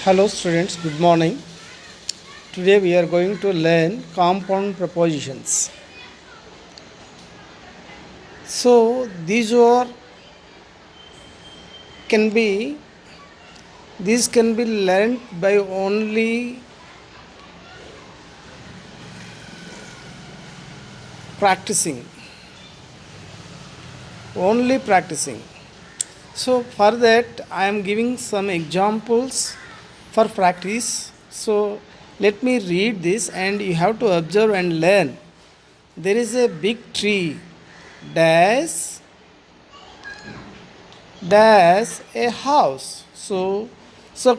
Hello students, good morning. Today we are going to learn compound propositions. So can be these can be learned by practicing, only practicing. So for that I am giving some examples for practice. So let me read this and you have to observe and learn. There is a big tree dash dash a house. So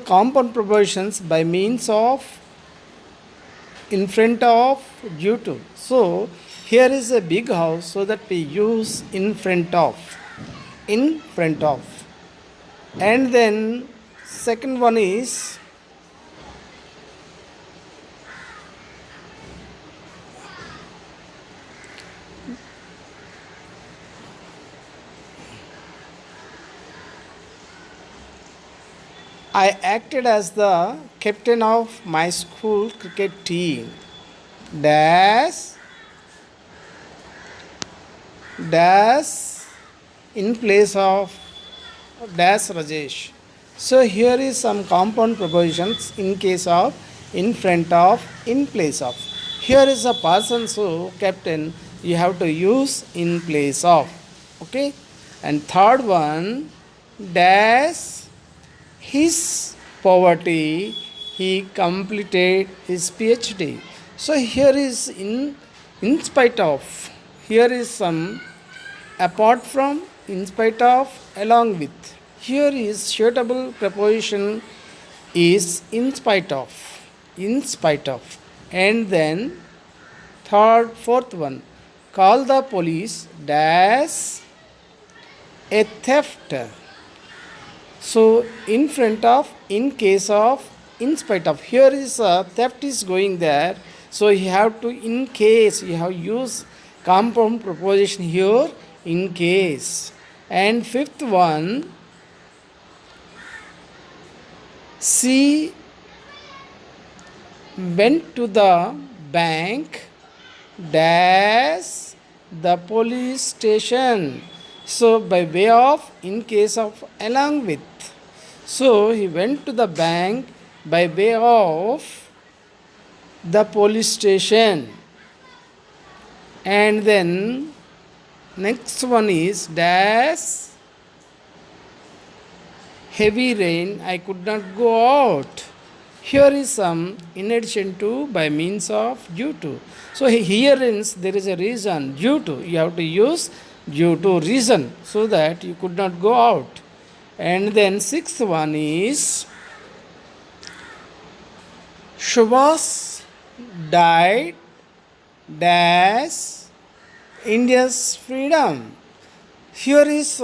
compound propositions by means of in front of due to. So here is a big house, so that we use in front of, in front of. And then second one is I acted as the captain of my school cricket team. Dash dash in place of dash Rajesh. So here is some compound propositions in case of, in front of, in place of. Here is a person, so captain you have to use in place of. Okay. And third one, dash his poverty he completed his PhD. So here is in spite of. Here is some apart from, in spite of, along with. Here is suitable preposition is in spite of, in spite of. And then fourth one, call the police dash a theft. So in front of, in case of, in spite of. Here is a theft is going there. So you have to, in case, you have used compound proposition here, in case. And fifth one, she went to the bank dash the police station. So by way of, in case of, along with. So he went to the bank by way of the police station. And then next one is dash heavy rain I could not go out. Here is some in addition to, by means of, due to. So here is there is a reason, due to. You have to use due to reason, so that you could not go out. And then sixth one is Subhas died dash India's freedom. Here is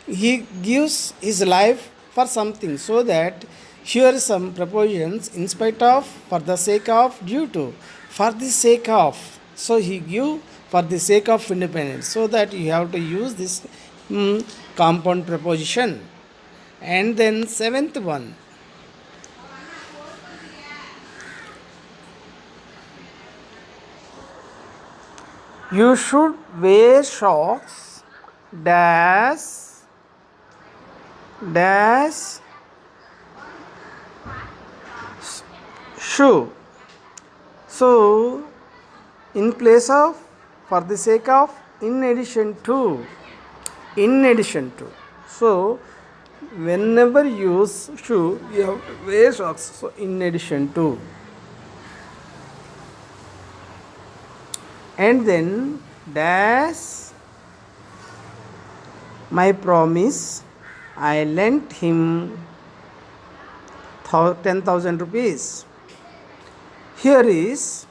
he gives his life for something, so that here some prepositions in spite of, for the sake of, due to, for the sake of. So he give for the sake of independence, so that you have to use this compound preposition. And then seventh one, you should wear socks dash shoe. So in place of, for the sake of, in addition to, in addition to. So whenever you use shoe, you have to wear socks. So in addition to. And then dash my promise I lent him 10,000 rupees. Here is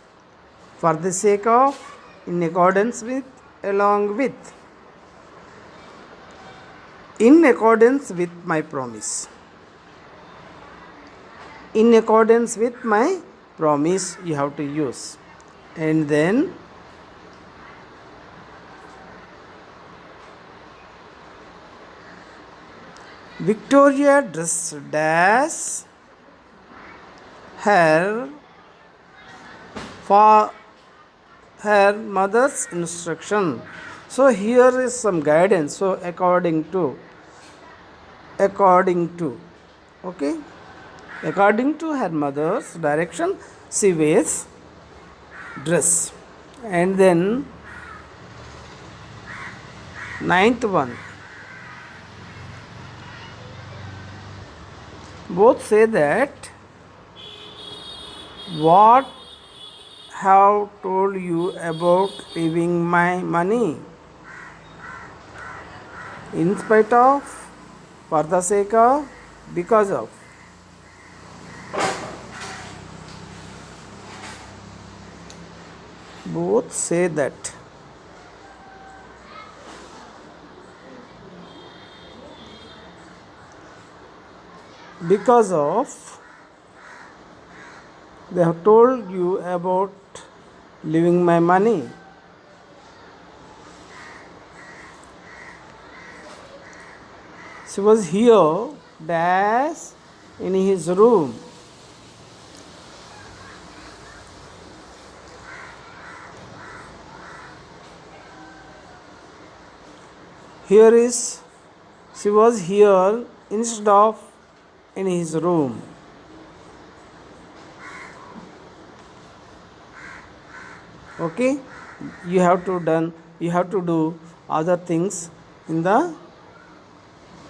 for the sake of, in accordance with, along with. In accordance with my promise. In accordance with my promise you have to use. And then Victoria dressed dash her for her mother's instruction. So here is some guidance. So according to, okay, according to her mother's direction, she wears dress. And then ninth one, both say that what have told you about leaving my money in spite of, for the sake of, because of. Both say that. Because of, they have told you about leaving my money. She was here dash in his room. Here is, she was here instead of in his room. Okay, you have to do other things in the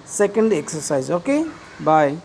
second exercise. Okay, bye.